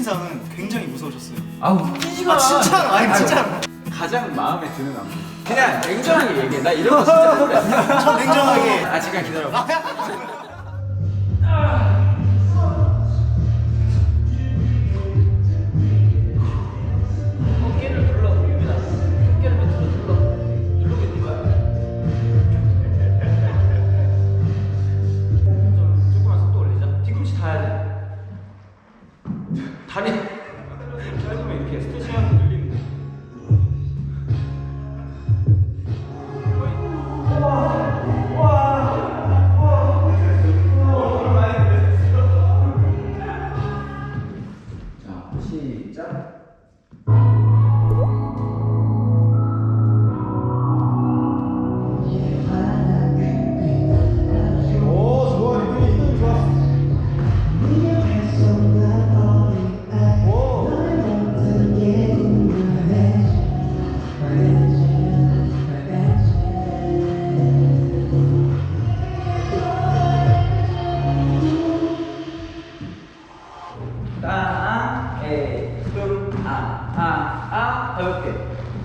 첫인상은 굉장히 무서우셨어요. 아우 아 진짜로? 아니 진짜로. 가장 마음에 드는 안무 그냥 냉정하게 얘기해. 나 이런 거 진짜 소리 안 나. 저 냉정하게. 아 잠깐 기다려봐. 어깨를 눌러 유빈아. 어깨를 밑으로 눌러. 누르게 누가. 좀 조금만 속도 올리자. 뒤꿈치 닿아야 돼. 다리 짧으면 이렇게 스트레칭하면서 늘리면 돼. 자, 시작. 오, 좋아, 리듬이 좋아.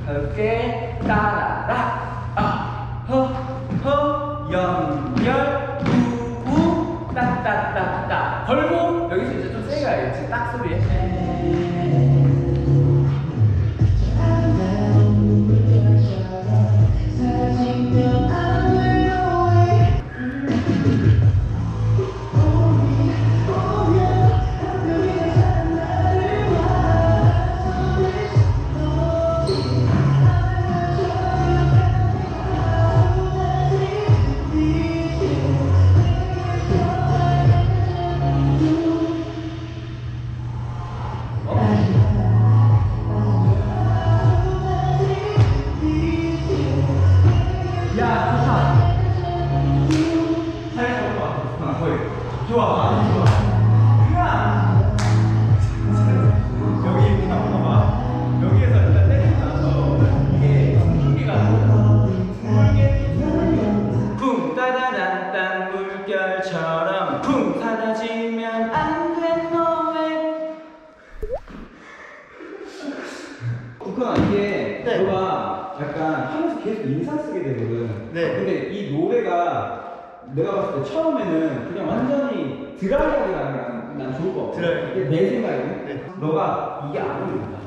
가볍게 따라라 허허 연결 우우 따따따따 걸고 여기서 이제 좀 세게 가야지 딱 소리에 물결처럼 쿵 사라지면 안 돼 너의 우크나 이게 네. 너가 약간 하면서 계속 인상 쓰게 되거든. 네. 근데 이 노래가 내가 봤을 때 처음에는 그냥 완전히 드라이하게 가는 난 좋을 것 같아. 드라이. 이게 내 생각에는 네. 너가 이게 안 어울린다.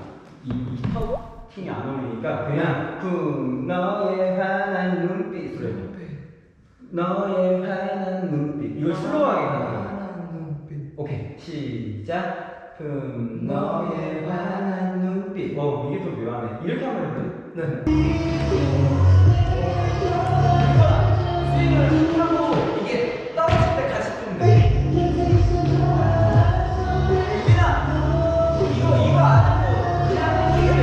이 턱팅이 안 어울리니까 그냥 쿵 너의 환한 눈빛 소리 해줘. 너의 환한 눈빛 이걸 슬로우하게 하는 거야. 오케이 시작. 너의 환한 눈빛. 이게 좀 묘하네. 이렇게 하면 돼. 네. 스윙을 하고 이게 떨어질 때 같이 뜨면 돼. 유빈아 이거 안 하고 그냥 이렇게 돼.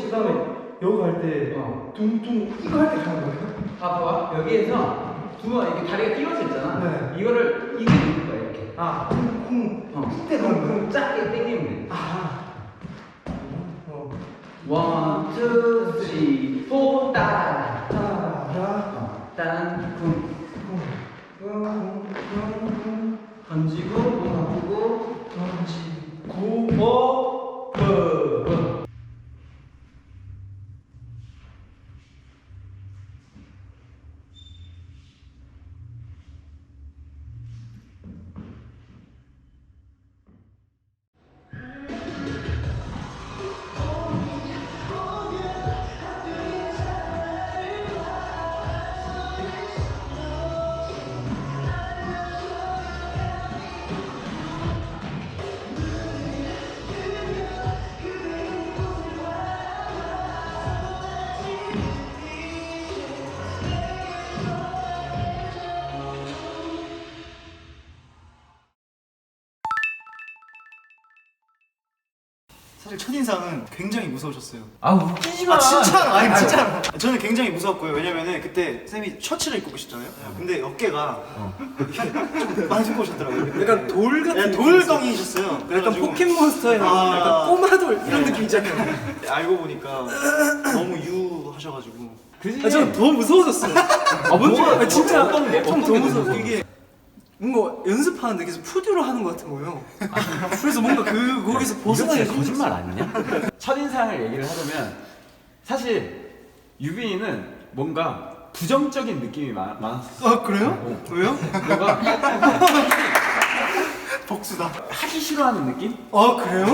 그다음에 여기 갈 때 둥둥 이거 할 때 가는 거예요? 봐봐 여기에서 이렇게 다리가 끼워져 있잖아. 네. 이거를 이게 누를 거야 이렇게. 아 쿵쿵. 그때 그럼 작게 당기면 돼. 원, 투, 쓰리, 포, 따라, 딴, 쿵, 던지고, 몸 아프고, 던지고, 버. 사실 첫인상은 굉장히 무서우셨어요. 아우 아 진짜로? 아니 진짜로. 저는 굉장히 무서웠고요. 왜냐면은 그때 쌤이 셔츠를 입고 계셨잖아요. 근데 어깨가 이렇게 좀 많이 입고 오셨더라고요. 약간 돌 같은 돌덩이셨어요. 약간 그래가지고 포켓몬스터에 나오는 약간 꼬마돌 이런 느낌 있잖아요. 알고 보니까 너무 유하셔가지고. 그지? 아, 저는 더 무서워졌어요. 뭔가 진짜 어떤 게? 좀 더 무서워. 이게 뭔가 연습하는데 계속 푸듀로 하는 것 같은 거예요. 그래서 뭔가 거기서 벗어나기 이거 진짜 거짓말 아니냐? 첫인상을 얘기를 하자면 사실 유빈이는 뭔가 부정적인 느낌이 많았어. 아 그래요? 왜요? 너가 복수다. 하기 싫어하는 느낌? 아 그래요?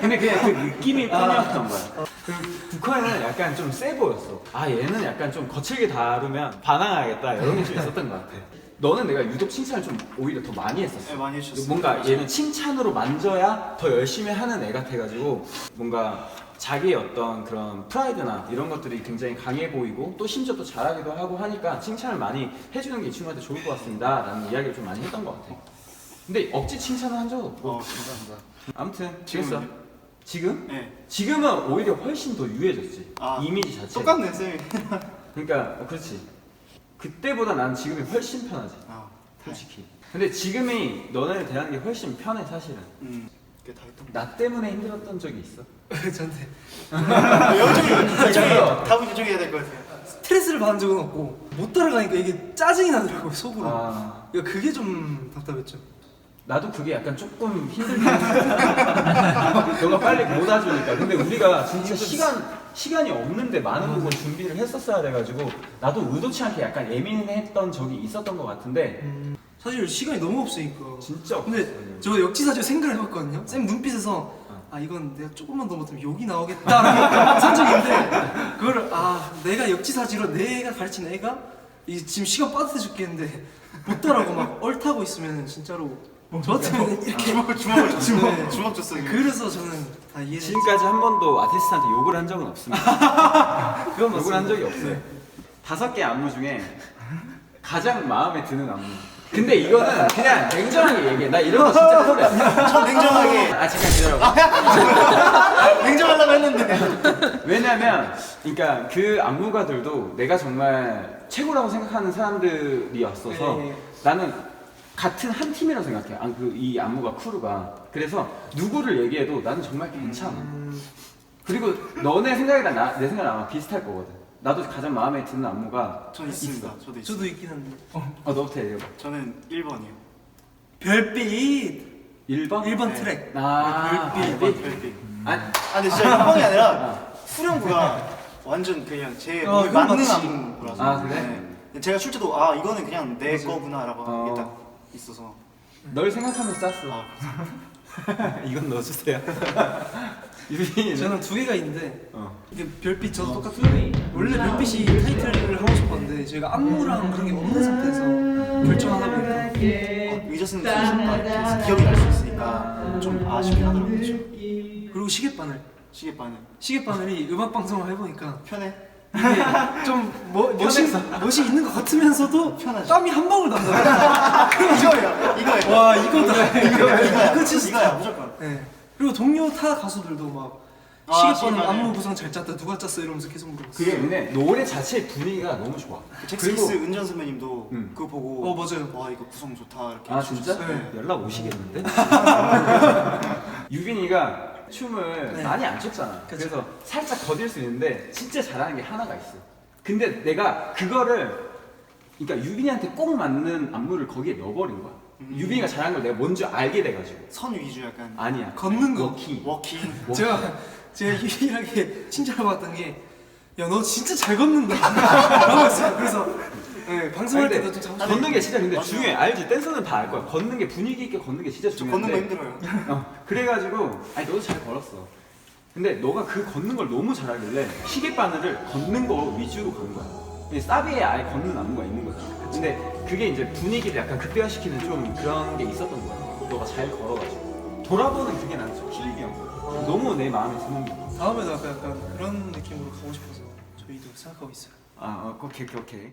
근데 그냥 그 느낌이 뿐이었던 거야. 그 북한은 약간 좀 세 보였어. 아 얘는 약간 좀 거칠게 다루면 반항하겠다 이런 게 좀 있었던 것 같아. 너는 내가 유독 칭찬을 좀 오히려 더 많이 했었어. 네, 많이 해주셨어요. 뭔가 얘는 칭찬으로 만져야 더 열심히 하는 애 같아가지고 뭔가 자기의 어떤 그런 프라이드나 이런 것들이 굉장히 강해 보이고 또 심지어 또 잘하기도 하고 하니까 칭찬을 많이 해주는 게 이 친구한테 좋을 것 같습니다 라는 이야기를 좀 많이 했던 것 같아. 근데 억지 칭찬은 한 적은 없고. 감사합니다. 아무튼 지금은요? 그랬어. 지금? 네. 지금은 오히려 훨씬 더 유해졌지. 아, 이미지 자체. 똑같네 쌤이. 그러니까 그렇지. 그때보다 난 지금이 훨씬 편하지. 아, 솔직히. 근데 지금이 너네를 대하는 게 훨씬 편해 사실은. 그게 다 했던 나 때문에 힘들었던 적이 있어? 저한테 거. 답을 요청해야 될 것 같아요. 스트레스를 받은 적은 없고 못 따라가니까 이게 짜증이 나더라고요 속으로. 아, 그러니까 그게 좀 답답했죠. 나도 그게 약간 조금 힘들긴 한데 너가 빨리 못 와주니까. 근데 우리가 진짜 시간이 없는데 많은 부분 준비를 했었어야 돼가지고 나도 의도치 않게 약간 예민했던 적이 있었던 것 같은데 사실 시간이 너무 없으니까. 진짜 근데 없었어요. 저 역지사지로 생각을 해봤거든요. 쌤 눈빛에서 아 이건 내가 조금만 더 못하면 욕이 나오겠다라고 산 적이 있는데 그거를 아 내가 역지사지로 내가 가르친 애가 이 지금 시간 빠듯해 죽겠는데 못 따라고 막 얼타고 있으면 진짜로 저 같으면 이렇게 주먹 줬어요. 그래서 저는 다 이해를 지금까지 한 번도 아티스트한테 욕을 한 적은 없습니다. 그건 욕을 한 적이 맞습니다. 없어요. 5개 안무 중에 가장 마음에 드는 안무. 근데 이거는 그냥 냉정하게 얘기해. 나 이런 거 진짜 그래. 전 냉정하게 아 잠깐 기다려봐. 냉정하려고 했는데. 왜냐면 그러니까 그 안무가들도 내가 정말 최고라고 생각하는 사람들이었어서 네. 나는 같은 한 팀이라고 생각해. 이 안무가 크루가. 그래서 누구를 얘기해도 나는 정말 괜찮아. 그리고 너네 생각이랑 내 생각이랑 아마 비슷할 거거든. 나도 가장 마음에 드는 안무가 전 있습니다. 있어. 저도 있어요. 저도 있긴 한데 너부터 얘기해봐. 저는 1번이요. 별빛 1번? 1번 네. 트랙 별빛. 별빛. 아니, 아 근데 진짜 1번이 아니라 후렴구가 완전 그냥 제 몸에 그건 맞는 맞지. 안무라서. 아, 그래? 네. 제가 출제도 아 이거는 그냥 내 맞아요. 거구나라고 어. 이게 딱 있어서. 널 생각하면 쌌어. 아, 이건 넣어주세요. 유빈이는? 저는 두 개가 있는데 이게 별빛 저도 똑같은데 원래 별빛이 타이틀을 하고 싶었는데 저희가 안무랑 그런 게 없는 상태에서 결정하다 보니까 의자 쓰는 순간 이렇게 기억이 날 수 있으니까 좀 아쉽긴 하더라고요. 그쵸? 그리고 시계바늘 시계바늘 이 음악 방송을 해보니까 편해? 이게 좀 멋이 있는 것 같으면서도 편하죠. 땀이 한 방울도 안 나요. 이거예요. 와 이거다. 이거야. 진짜. 이거야 무조건. 네. 그리고 동료 타 가수들도 막 아, 시계바늘 시계바늘. 안무 구성 잘 짰다 누가 짰어 이러면서 계속 물어봤어. 그게 근데 노래 자체의 분위기가 너무 좋아. 잭스키스 은전 선배님도 그거 보고 맞아요. 와 이거 구성 좋다 이렇게 아 진짜? 해주셨어요. 네. 연락 오시겠는데? 유빈이가 춤을 네. 많이 안 췄잖아. 그쵸. 그래서 살짝 더딜 수 있는데 진짜 잘하는 게 하나가 있어. 근데 내가 그거를 그러니까 유빈이한테 꼭 맞는 안무를 거기에 넣어버린 거야. 유빈이가 잘하는 걸 내가 뭔지 알게 돼가지고. 선 위주 약간 아니야. 걷는 거. 워킹. 워킹. 제가 유일하게 칭찬받았던 게 야 너 진짜 잘 걷는다 라고 했어요. 그래서 네, 방송할 아니, 때도 근데 좀 자주 걷는 게 진짜 근데 맞아요. 중요해. 알지? 댄서는 다 알 거야. 걷는 게 분위기 있게 걷는 게 진짜 저 중요한데. 걷는 거 힘들어요. 그래가지고 아니 너도 잘 걸었어. 근데 너가 그 걷는 걸 너무 잘하길래 시계바늘을 걷는 거 위주로 간 거야. 근데 사비에 아예 걷는 안무가 있는 거지. 근데 그게 이제 분위기를 약간 극대화시키는 좀 그런 게 있었던 거야. 너가 잘 걸어가지고 돌아보는 그게 나는 좀 힐링이었던 거야. 너무 내 마음에 드는 거야. 다음에도 약간 그런 느낌으로 가고 싶어서 저희도 생각하고 있어요. 오케이.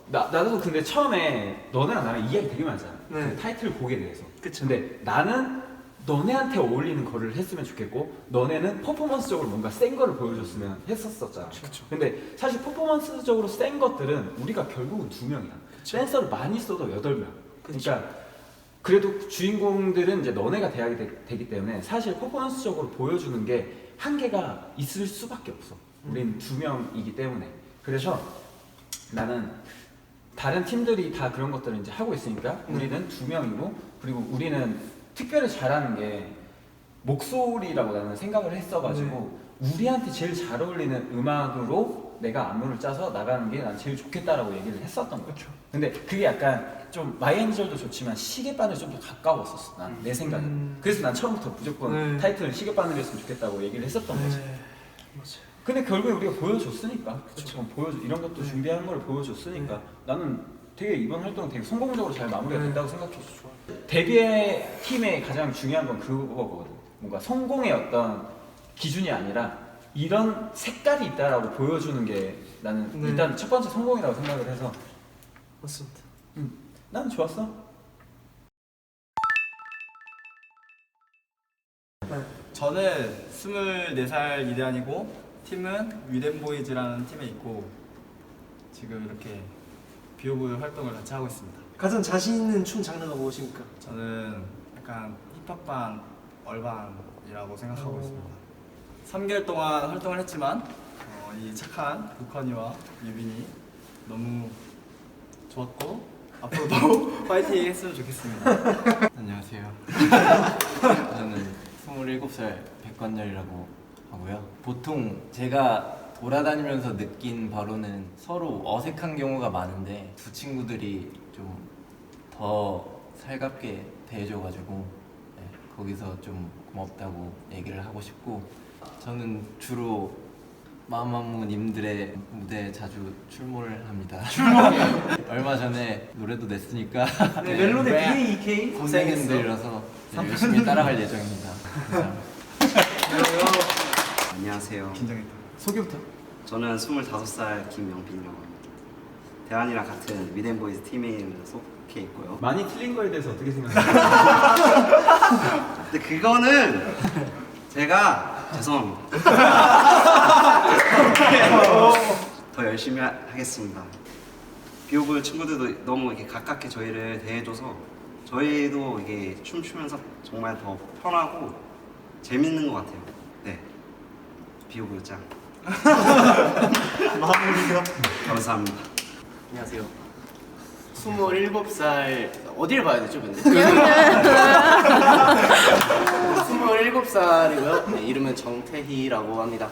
나도 근데 처음에 너네랑 나랑 이야기 되게 많잖아. 네. 그 타이틀곡에 대해서. 그쵸. 근데 나는 너네한테 어울리는 거를 했으면 좋겠고 너네는 퍼포먼스적으로 뭔가 센 거를 보여줬으면 했었잖아. 그쵸. 근데 사실 퍼포먼스적으로 센 것들은 우리가 결국은 2명이야. 댄서를 많이 써도 8명. 그러니까 그래도 주인공들은 이제 너네가 대학이 되기 때문에 사실 퍼포먼스적으로 보여주는 게 한계가 있을 수밖에 없어. 우린 2명이기 때문에. 그래서 나는 다른 팀들이 다 그런 것들을 이제 하고 있으니까 우리는 2명이고, 그리고 우리는 특별히 잘하는 게 목소리라고 나는 생각을 했어가지고 우리한테 제일 잘 어울리는 음악으로 내가 안무를 짜서 나가는 게 난 제일 좋겠다라고 얘기를 했었던 거야. 근데 그게 약간 좀 마이애니절도 좋지만 시계바늘 좀 더 가까웠었어, 난 내 생각에. 그래서 난 처음부터 무조건 타이틀을 시계바늘이었으면 좋겠다고 얘기를 했었던 거지. 맞아요. 근데 결국에 우리가 보여줬으니까, 이런 것도 준비하는 걸 보여줬으니까 나는 되게 이번 활동 되게 성공적으로 잘 마무리가 됐다고 생각했어. 데뷔의 팀의 가장 중요한 건 그거거든. 뭔가 성공의 어떤 기준이 아니라 이런 색깔이 있다라고 보여주는 게 나는 일단 첫 번째 성공이라고 생각을 해서 맞습니다. 나는 좋았어. 저는 24살 이대한이고 팀은 위덴보이즈라는 팀에 있고 지금 이렇게 비오브 활동을 같이 하고 있습니다. 가장 자신 있는 춤 장르가 무엇입니까? 저는 약간 힙합반, 얼반이라고 생각하고 있습니다. 3개월 동안 활동을 했지만 이 착한 우커니와 유빈이 너무 좋았고 앞으로도 파이팅 했으면 좋겠습니다. 안녕하세요. 저는 27살 백관열이라고 하고요. 보통 제가 돌아다니면서 느낀 바로는 서로 어색한 경우가 많은데 두 친구들이 좀 더 살갑게 대해줘가지고 거기서 좀 고맙다고 얘기를 하고 싶고, 저는 주로 마마무님들의 무대에 자주 출몰을 합니다. 얼마 전에 노래도 냈으니까 멜론의 BAEK 고생했들이라서 열심히 따라갈 예정입니다. 안녕하세요. 긴장했다. 소개부터. 저는 25살 김영빈이라고 합니다. 대한이랑 같은 위덴보이즈 팀에 속해 있고요. 많이 틀린 거에 대해서 어떻게 생각해요? 근데 그거는 제가 죄송합니다. 더 열심히 하겠습니다. 비오브 친구들도 너무 이렇게 가깝게 저희를 대해줘서 저희도 이게 춤추면서 정말 더 편하고 재밌는 것 같아요. 네, 비오브 짱. 마무리가 감사합니다. 안녕하세요. 27살 어디를 봐야 되죠, 근데? 27살이고요. 네, 이름은 정태희라고 합니다.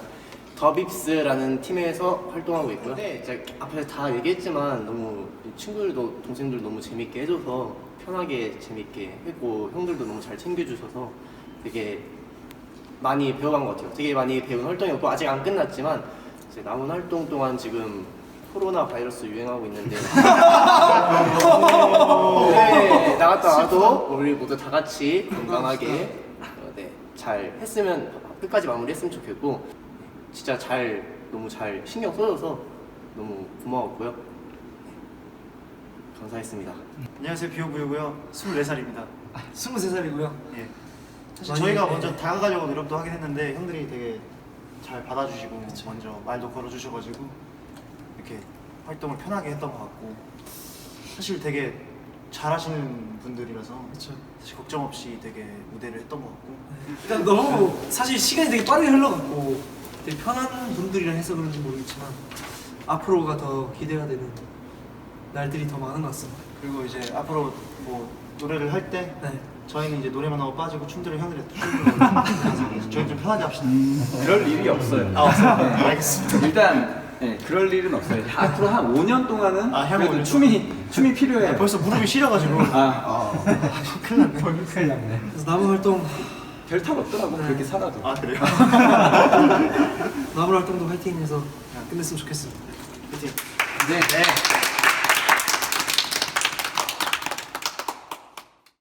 더빕스라는 팀에서 활동하고 있고요. 네, 제가 앞에서 다 얘기했지만 너무 친구들도 동생들 너무 재밌게 해줘서 편하게 재밌게 했고 형들도 너무 잘 챙겨주셔서 되게 많이 배워간 것 같아요. 되게 많이 배운 활동이었고 아직 안 끝났지만 이제 남은 활동 동안 지금 코로나 바이러스 유행하고 있는데 네, 나갔다 와도 우리 모두 다 같이 건강하게 잘 했으면 끝까지 마무리했으면 좋겠고 진짜 너무 잘 신경 써줘서 너무 고마웠고요. 감사했습니다. 안녕하세요, 비오브이고요. 24살입니다. 23살이고요. 예. 사실 많이, 저희가 네. 먼저 다가가려고 노력도 하긴 했는데 형들이 되게 잘 받아주시고 먼저 말도 걸어주셔가지고 이렇게 활동을 편하게 했던 것 같고, 사실 되게 잘하시는 분들이라서 사실 걱정 없이 되게 무대를 했던 것 같고. 일단 너무 사실 시간이 되게 빠르게 흘러갔고 되게 편한 분들이랑 해서 그런지 모르겠지만 앞으로가 더 기대가 되는 날들이 더 많은 것 같습니다. 그리고 이제 앞으로 뭐 노래를 할 때 네. 저희는 이제 노래만 하고 빠지고 춤들을 형들이 춤을 저희 좀 편하게 합시다. 그럴 일이 없어요. 아, 없어요? 네, 알겠습니다. 일단 그럴 일은 없어요. 앞으로 한 5년 동안은 아, 향후 그래도 5년 춤이 필요해요. 벌써 무릎이 시려가지고. 큰일 났네. 큰일 났네. 그래서 남은 활동 별 탈 없더라고, 그렇게 살아도. 아, 그래요? 남은 활동도 화이팅해서 끝냈으면 좋겠습니다. 화이팅. 네.